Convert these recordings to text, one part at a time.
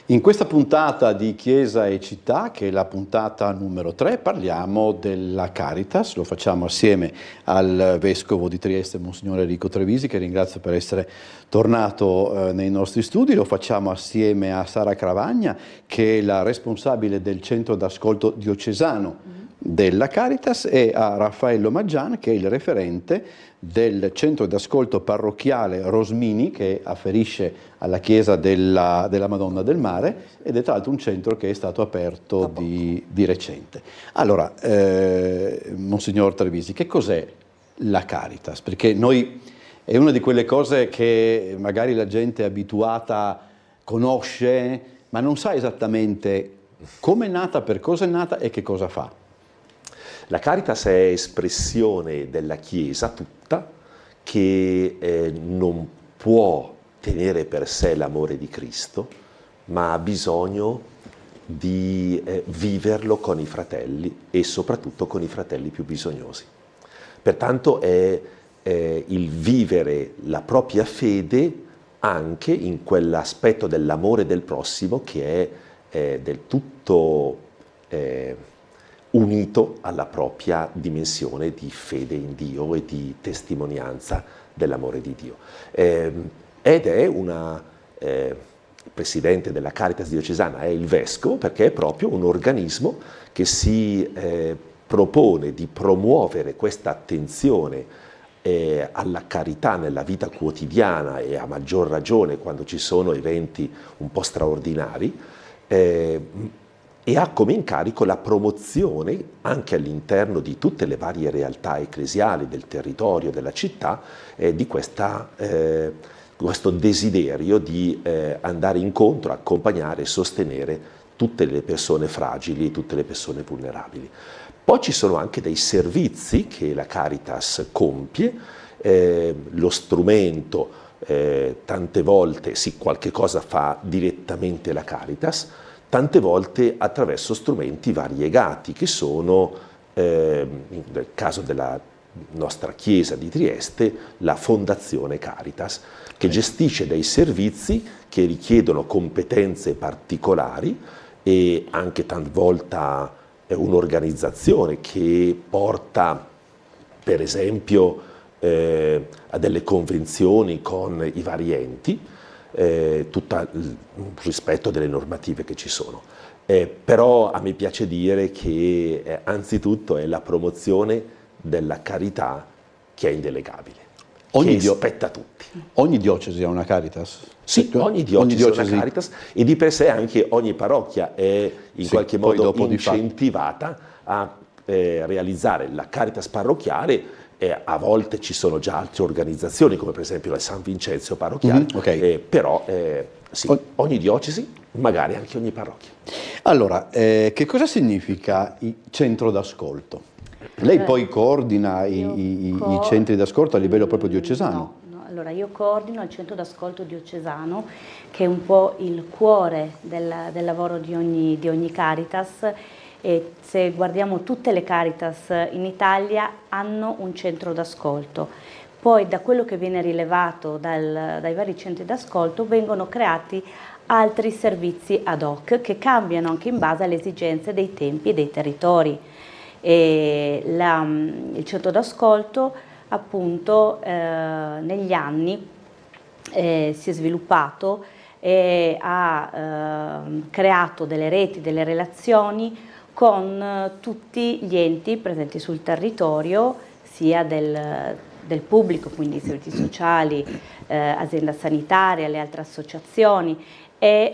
In questa puntata di Chiesa e Città, che è la puntata numero 3, parliamo della Caritas. Lo facciamo assieme al Vescovo di Trieste, Monsignore Enrico Trevisi, che ringrazio per essere tornato nei nostri studi. Lo facciamo assieme a Sara Cravagna, che è la responsabile del centro d'ascolto diocesano della Caritas, e a Raffaello Maggian, che è il referente del centro d'ascolto parrocchiale Rosmini, che afferisce alla chiesa della Madonna del Mare, ed è tra l'altro un centro che è stato aperto di recente. Allora, Monsignor Trevisi, che cos'è la Caritas? Perché noi è una di quelle cose che magari la gente è abituata, conosce, ma non sa esattamente come è nata, per cosa è nata e che cosa fa. La Caritas è espressione della Chiesa tutta, che non può tenere per sé l'amore di Cristo, ma ha bisogno di viverlo con i fratelli e soprattutto con i fratelli più bisognosi. Pertanto è il vivere la propria fede anche in quell'aspetto dell'amore del prossimo che è del tutto unito alla propria dimensione di fede in Dio e di testimonianza dell'amore di Dio. Ed è il presidente della Caritas diocesana è il Vescovo, perché è proprio un organismo che si propone di promuovere questa attenzione alla carità nella vita quotidiana, e a maggior ragione quando ci sono eventi un po' straordinari, e ha come incarico la promozione anche all'interno di tutte le varie realtà ecclesiali del territorio della città di questo desiderio di andare incontro, accompagnare e sostenere tutte le persone fragili e tutte le persone vulnerabili. Poi ci sono anche dei servizi che la Caritas compie, lo strumento tante volte qualche cosa fa direttamente la Caritas, tante volte attraverso strumenti variegati che sono, nel caso della nostra Chiesa di Trieste, la Fondazione Caritas, che gestisce dei servizi che richiedono competenze particolari e anche talvolta un'organizzazione che porta, per esempio, a delle convenzioni con i vari enti, tutto il rispetto delle normative che ci sono. Però a me piace dire che anzitutto è la promozione della carità che è indelegabile, che spetta a tutti. Ogni diocesi ha una Caritas? Sì, ogni diocesi ha una Caritas, e di per sé anche ogni parrocchia è in qualche modo incentivata a realizzare la Caritas parrocchiale. A volte ci sono già altre organizzazioni, come per esempio la San Vincenzo parrocchiale, però sì, ogni diocesi, magari anche ogni parrocchia. Allora, che cosa significa il centro d'ascolto? Lei poi coordina i centri d'ascolto a livello proprio diocesano? No, allora io coordino il centro d'ascolto diocesano, che è un po' il cuore del lavoro di ogni Caritas. E se guardiamo tutte le Caritas in Italia hanno un centro d'ascolto. Poi da quello che viene rilevato dai vari centri d'ascolto vengono creati altri servizi ad hoc che cambiano anche in base alle esigenze dei tempi e dei territori. Il centro d'ascolto appunto negli anni si è sviluppato e ha creato delle reti, delle relazioni con tutti gli enti presenti sul territorio, sia del pubblico, quindi servizi sociali, azienda sanitaria, le altre associazioni, e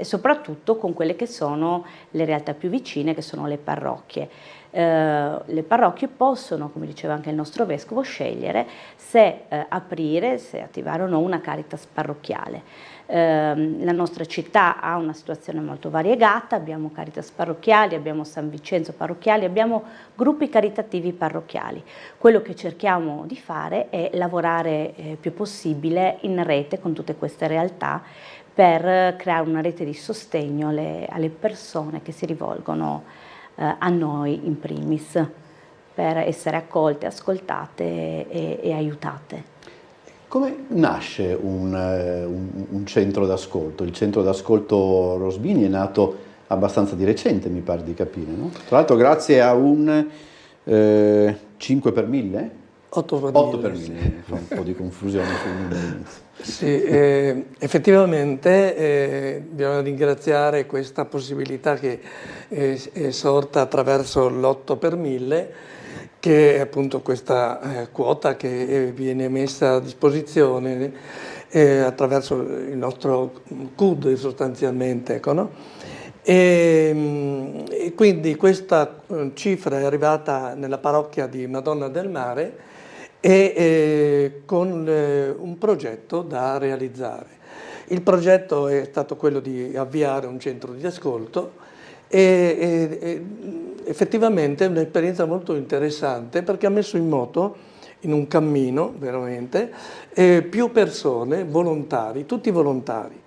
soprattutto con quelle che sono le realtà più vicine, che sono le parrocchie. Le parrocchie possono, come diceva anche il nostro Vescovo, scegliere se attivare o no una Caritas parrocchiale. La nostra città ha una situazione molto variegata, abbiamo Caritas parrocchiali, abbiamo San Vincenzo parrocchiali, abbiamo gruppi caritativi parrocchiali. Quello che cerchiamo di fare è lavorare più possibile in rete con tutte queste realtà per creare una rete di sostegno alle persone che si rivolgono a noi in primis, per essere accolte, ascoltate e aiutate. Come nasce un centro d'ascolto? Il centro d'ascolto Rosbini è nato abbastanza di recente, mi pare di capire, no? Tra l'altro grazie a un 5 per 1000? 8 per 8 per 1000, 1000, sì. fa un po' di confusione sul numero inizio. Sì, effettivamente bisogna ringraziare questa possibilità che è sorta attraverso l'8 per 1000, che è appunto questa quota che viene messa a disposizione attraverso il nostro CUD sostanzialmente, ecco, no? E quindi questa cifra è arrivata nella parrocchia di Madonna del Mare e con un progetto da realizzare. Il progetto è stato quello di avviare un centro di ascolto e effettivamente è un'esperienza molto interessante perché ha messo in moto, in un cammino veramente, più persone, volontari, tutti volontari.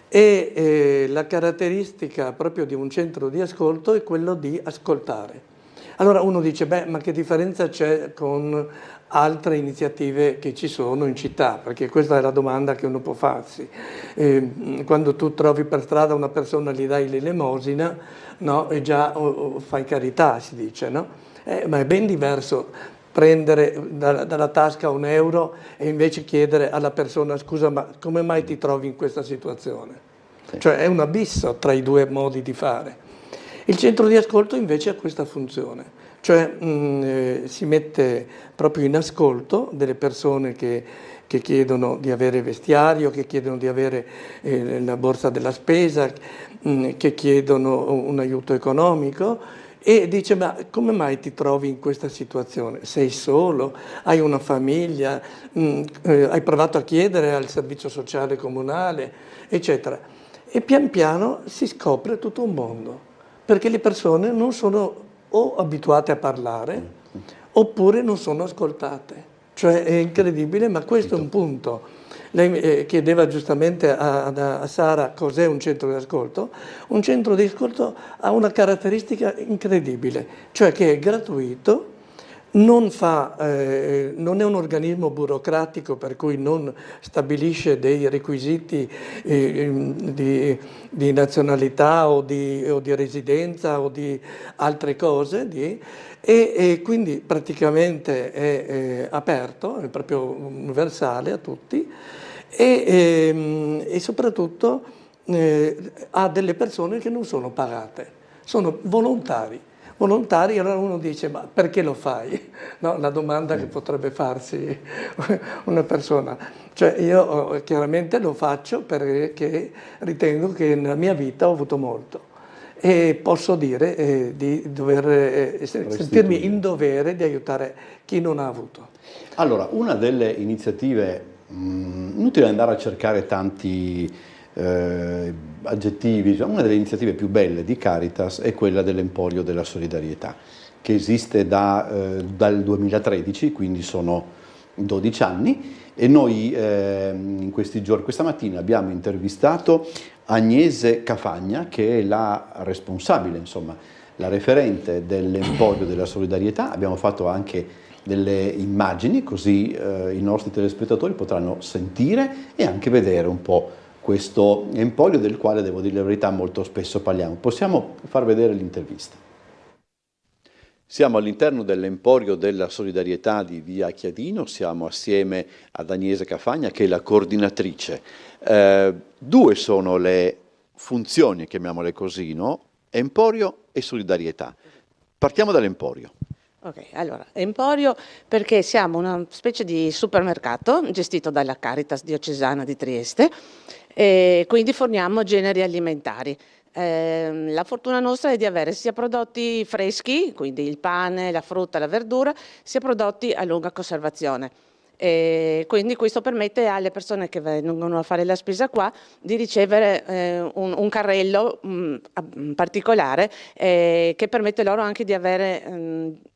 E la caratteristica proprio di un centro di ascolto è quello di ascoltare. Allora uno dice, beh, ma che differenza c'è con altre iniziative che ci sono in città? Perché questa è la domanda che uno può farsi. Quando tu trovi per strada una persona, gli dai l'elemosina, no? E già fai carità, si dice, no? Ma è ben diverso prendere dalla tasca un euro e invece chiedere alla persona, scusa, ma come mai ti trovi in questa situazione? Sì. Cioè è un abisso tra i due modi di fare. Il centro di ascolto invece ha questa funzione, cioè si mette proprio in ascolto delle persone che chiedono di avere vestiario, che chiedono di avere la borsa della spesa, che chiedono un aiuto economico, e dice, ma come mai ti trovi in questa situazione? Sei solo? Hai una famiglia? Hai provato a chiedere al servizio sociale comunale? Eccetera. E pian piano si scopre tutto un mondo, perché le persone non sono o abituate a parlare oppure non sono ascoltate. Cioè è incredibile, ma questo è un punto. Lei chiedeva giustamente a Sara cos'è un centro di ascolto. Un centro di ascolto ha una caratteristica incredibile, cioè che è gratuito, non è un organismo burocratico per cui non stabilisce dei requisiti di nazionalità o di residenza o di altre cose, e quindi praticamente è aperto, è proprio universale a tutti e soprattutto ha delle persone che non sono pagate, sono volontari. Allora uno dice, ma perché lo fai? No, la domanda che potrebbe farsi una persona. Cioè io chiaramente lo faccio perché ritengo che nella mia vita ho avuto molto e posso dire di dover sentirmi in dovere di aiutare chi non ha avuto. Allora, una delle iniziative, inutile andare a cercare tanti aggettivi, una delle iniziative più belle di Caritas è quella dell'Emporio della Solidarietà, che esiste dal 2013, quindi sono 12 anni, e noi questa mattina abbiamo intervistato Agnese Cafagna, che è la responsabile, insomma, la referente dell'Emporio della Solidarietà. Abbiamo fatto anche delle immagini, così i nostri telespettatori potranno sentire e anche vedere un po' questo emporio del quale, devo dire la verità, molto spesso parliamo. Possiamo far vedere l'intervista. Siamo all'interno dell'Emporio della Solidarietà di Via Chiadino, siamo assieme ad Agnese Cafagna, che è la coordinatrice. Due sono le funzioni, chiamiamole così, no? Emporio e solidarietà. Partiamo dall'Emporio. Ok, allora, Emporio perché siamo una specie di supermercato gestito dalla Caritas diocesana di Trieste e quindi forniamo generi alimentari. La fortuna nostra è di avere sia prodotti freschi, quindi il pane, la frutta, la verdura, sia prodotti a lunga conservazione. Quindi questo permette alle persone che vengono a fare la spesa qua di ricevere un carrello particolare che permette loro anche di avere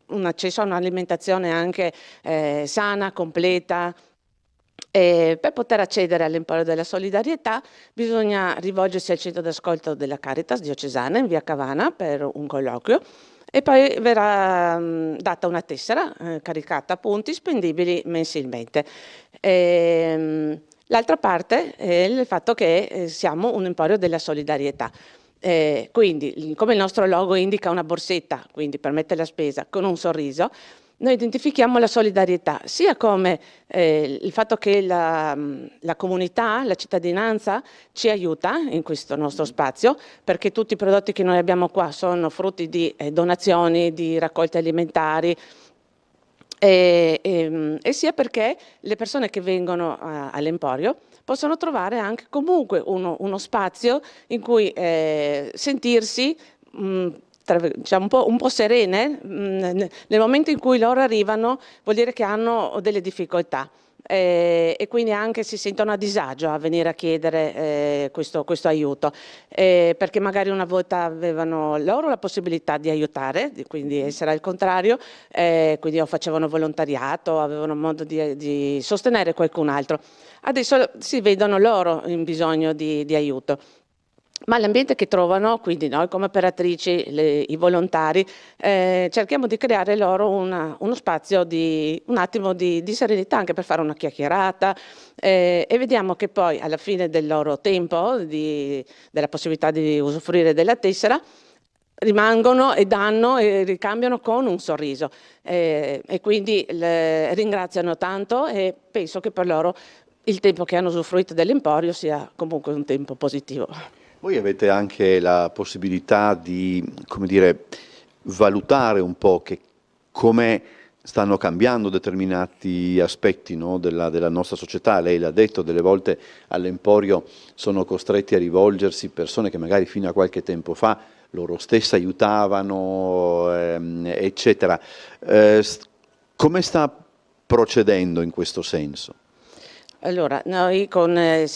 un accesso a un'alimentazione anche sana, completa. Per poter accedere all'Emporio della Solidarietà bisogna rivolgersi al centro d'ascolto della Caritas diocesana in via Cavana per un colloquio. e poi verrà data una tessera caricata a punti spendibili mensilmente. L'altra parte è il fatto che siamo un emporio della solidarietà. Quindi, come il nostro logo indica una borsetta, quindi permette la spesa con un sorriso, noi identifichiamo la solidarietà sia come il fatto che la comunità, la cittadinanza ci aiuta in questo nostro spazio, perché tutti i prodotti che noi abbiamo qua sono frutti di donazioni, di raccolte alimentari, e sia perché le persone che vengono all'Emporio possono trovare anche comunque uno spazio in cui sentirsi diciamo un po' serene nel momento in cui loro arrivano. Vuol dire che hanno delle difficoltà e quindi anche si sentono a disagio a venire a chiedere questo aiuto, perché magari una volta avevano loro la possibilità di aiutare, quindi essere al contrario, quindi o facevano volontariato, avevano modo di sostenere qualcun altro. Adesso si vedono loro in bisogno di aiuto. Ma l'ambiente che trovano, quindi noi come operatrici, i volontari, cerchiamo di creare loro uno spazio un attimo di serenità, anche per fare una chiacchierata, e vediamo che poi alla fine del loro tempo, della possibilità di usufruire della tessera, rimangono e danno e ricambiano con un sorriso, e quindi ringraziano tanto, e penso che per loro il tempo che hanno usufruito dell'Emporio sia comunque un tempo positivo. Voi avete anche la possibilità di, come dire, valutare un po' come stanno cambiando determinati aspetti, no, della nostra società. Lei l'ha detto, delle volte all'Emporio sono costretti a rivolgersi persone che magari fino a qualche tempo fa loro stesse aiutavano, eccetera. Come sta procedendo in questo senso? Allora, noi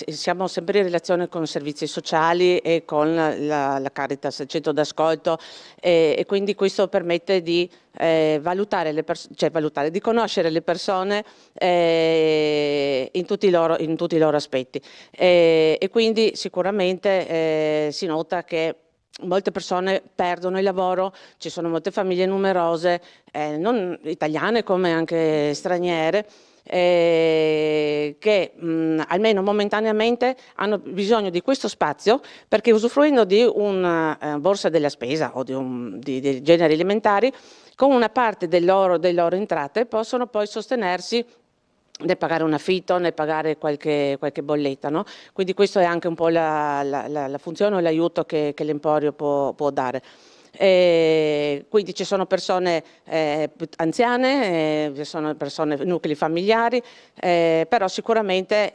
siamo sempre in relazione con servizi sociali e con la Caritas, il centro d'ascolto, e quindi questo permette di valutare di conoscere le persone in tutti i loro aspetti, e quindi sicuramente si nota che molte persone perdono il lavoro, ci sono molte famiglie numerose, non italiane come anche straniere, che almeno momentaneamente hanno bisogno di questo spazio, perché usufruendo di una borsa della spesa o di generi alimentari, con una parte delle loro entrate possono poi sostenersi nel pagare un affitto, nel pagare qualche bolletta, no? Quindi questo è anche un po' la funzione o l'aiuto che l'Emporio può dare. Quindi ci sono persone anziane, ci sono persone, nuclei familiari, però sicuramente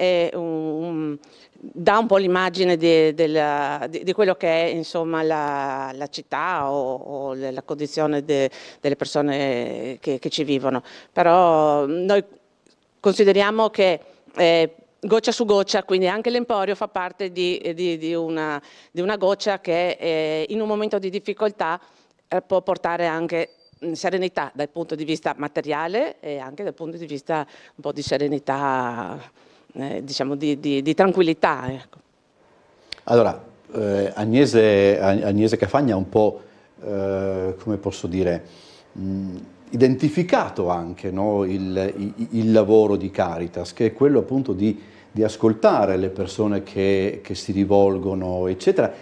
dà un po' l'immagine di quello che è, insomma, la città o la condizione delle persone che ci vivono. Però noi consideriamo che goccia su goccia, quindi anche l'Emporio fa parte di una goccia che in un momento di difficoltà può portare anche serenità dal punto di vista materiale e anche dal punto di vista un po' di serenità, diciamo di tranquillità. Ecco. Allora, Agnese Cafagna ha un po', come posso dire, identificato anche, no, il lavoro di Caritas, che è quello appunto di ascoltare le persone che si rivolgono, eccetera,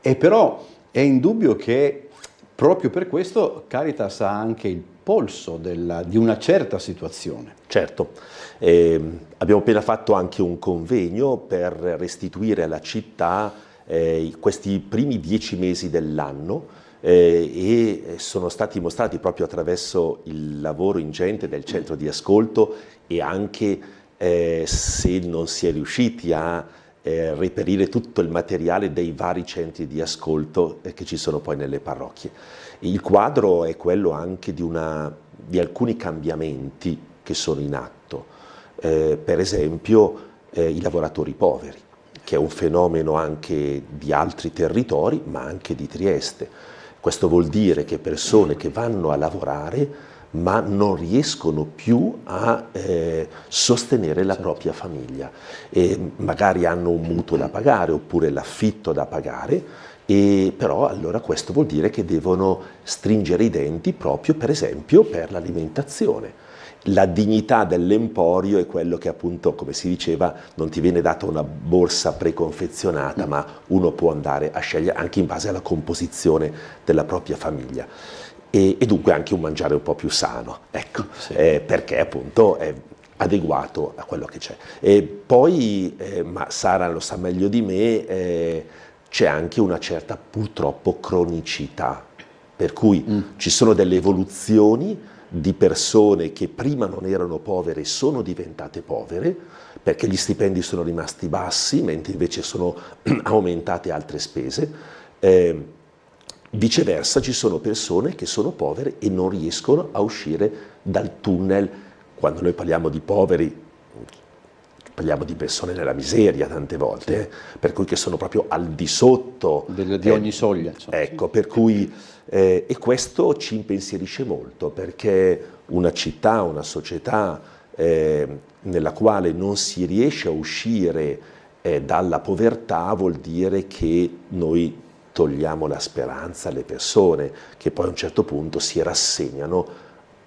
e però è indubbio che proprio per questo Caritas ha anche il polso di una certa situazione. Certo, abbiamo appena fatto anche un convegno per restituire alla città questi primi 10 mesi dell'anno, e sono stati mostrati proprio attraverso il lavoro ingente del centro di ascolto, e anche se non si è riusciti a reperire tutto il materiale dei vari centri di ascolto che ci sono poi nelle parrocchie. Il quadro è quello anche di alcuni cambiamenti che sono in atto, per esempio i lavoratori poveri, che è un fenomeno anche di altri territori ma anche di Trieste. Questo vuol dire che persone che vanno a lavorare ma non riescono più a sostenere la propria famiglia, e magari hanno un mutuo da pagare oppure l'affitto da pagare, e però allora questo vuol dire che devono stringere i denti proprio, per esempio, per l'alimentazione. La dignità dell'emporio è quello che, appunto, come si diceva, non ti viene data una borsa preconfezionata, ma uno può andare a scegliere anche in base alla composizione della propria famiglia. E dunque anche un mangiare un po' più sano, ecco, sì. Perché appunto è adeguato a quello che c'è. E poi, ma Sara lo sa meglio di me, c'è anche una certa, purtroppo, cronicità, per cui ci sono delle evoluzioni di persone che prima non erano povere e sono diventate povere, perché gli stipendi sono rimasti bassi, mentre invece sono aumentate altre spese. Viceversa, ci sono persone che sono povere e non riescono a uscire dal tunnel. Quando noi parliamo di poveri, parliamo di persone nella miseria tante volte, per cui che sono proprio al di sotto di ogni soglia. Insomma. Ecco, per cui, e questo ci impensierisce molto, perché una città, una società nella quale non si riesce a uscire dalla povertà vuol dire che noi togliamo la speranza alle persone, che poi a un certo punto si rassegnano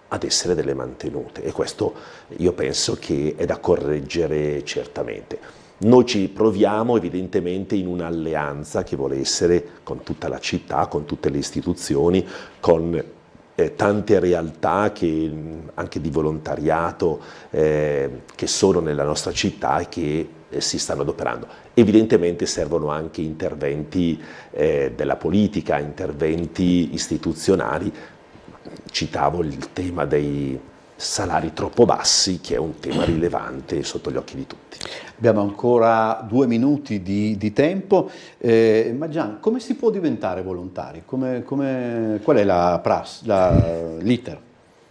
ad essere delle mantenute, e questo io penso che è da correggere certamente. Noi ci proviamo evidentemente in un'alleanza che vuole essere con tutta la città, con tutte le istituzioni, con tante realtà che, anche di volontariato che sono nella nostra città e che si stanno adoperando. Evidentemente servono anche interventi della politica, interventi istituzionali. Citavo il tema dei salari troppo bassi, che è un tema rilevante sotto gli occhi di tutti. Abbiamo ancora 2 minuti di tempo, ma Gian, come si può diventare volontari? Qual è l'iter?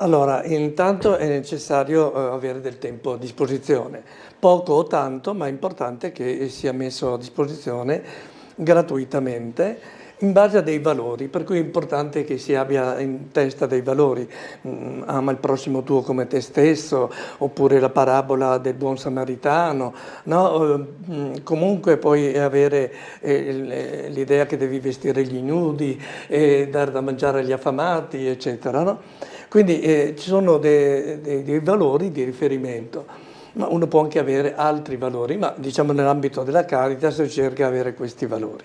Allora, intanto è necessario avere del tempo a disposizione, poco o tanto, ma è importante che sia messo a disposizione gratuitamente in base a dei valori, per cui è importante che si abbia in testa dei valori, ama il prossimo tuo come te stesso, oppure la parabola del buon samaritano, no? Comunque puoi avere l'idea che devi vestire gli ignudi, dare da mangiare agli affamati, eccetera, no? Quindi ci sono dei valori di riferimento, ma uno può anche avere altri valori, ma diciamo nell'ambito della Caritas si cerca di avere questi valori.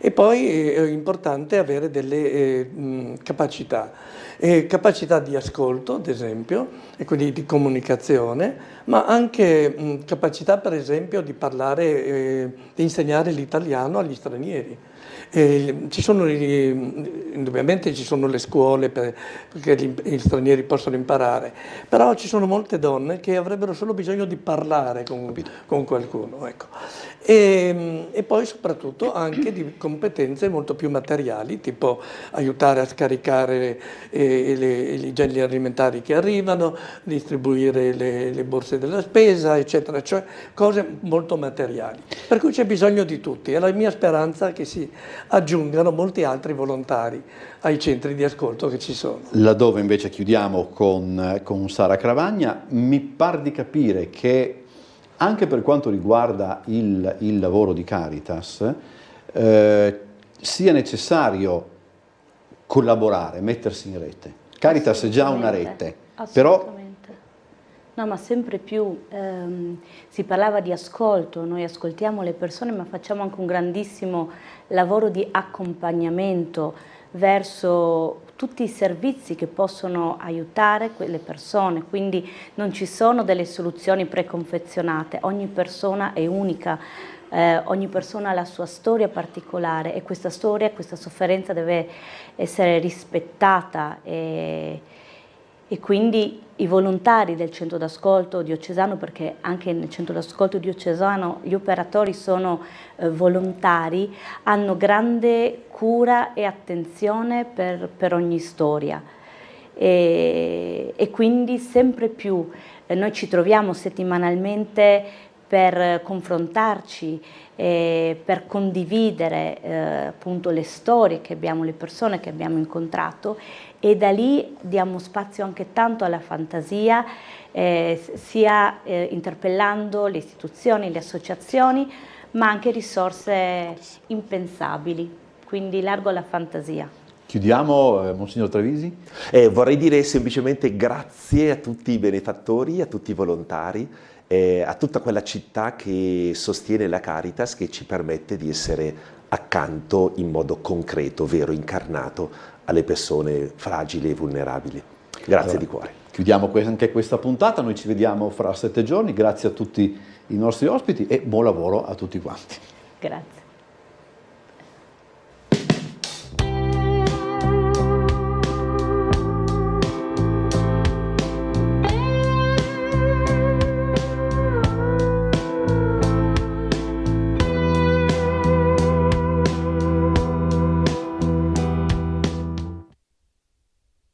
E poi è importante avere delle capacità di ascolto, ad esempio, e quindi di comunicazione, ma anche capacità, per esempio, di parlare, di insegnare l'italiano agli stranieri. Indubbiamente ci sono le scuole perché gli stranieri possono imparare, però ci sono molte donne che avrebbero solo bisogno di parlare con qualcuno, ecco. E poi soprattutto anche di competenze molto più materiali, tipo aiutare a scaricare i generi alimentari che arrivano, distribuire le borse della spesa, eccetera, cioè cose molto materiali. Per cui c'è bisogno di tutti, è la mia speranza che si aggiungano molti altri volontari ai centri di ascolto che ci sono. Laddove invece chiudiamo con Sara Cravagna, mi par di capire che anche per quanto riguarda il lavoro di Caritas sia necessario collaborare, mettersi in rete. Caritas è già una rete, però... No, ma sempre più si parlava di ascolto, noi ascoltiamo le persone, ma facciamo anche un grandissimo lavoro di accompagnamento verso tutti i servizi che possono aiutare quelle persone, quindi non ci sono delle soluzioni preconfezionate, ogni persona è unica, ogni persona ha la sua storia particolare e questa storia, questa sofferenza deve essere rispettata e quindi i volontari del centro d'ascolto diocesano, perché anche nel centro d'ascolto diocesano gli operatori sono volontari, hanno grande cura e attenzione per ogni storia e quindi sempre più noi ci troviamo settimanalmente per confrontarci, per condividere appunto le storie che abbiamo, le persone che abbiamo incontrato, e da lì diamo spazio anche tanto alla fantasia, sia interpellando le istituzioni, le associazioni, ma anche risorse impensabili, quindi largo alla fantasia. Chiudiamo, Monsignor Trevisi? Vorrei dire semplicemente grazie a tutti i benefattori, a tutti i volontari, a tutta quella città che sostiene la Caritas, che ci permette di essere accanto in modo concreto, vero, incarnato alle persone fragili e vulnerabili. Grazie di cuore. Chiudiamo anche questa puntata, noi ci vediamo fra 7 giorni, grazie a tutti i nostri ospiti e buon lavoro a tutti quanti. Grazie.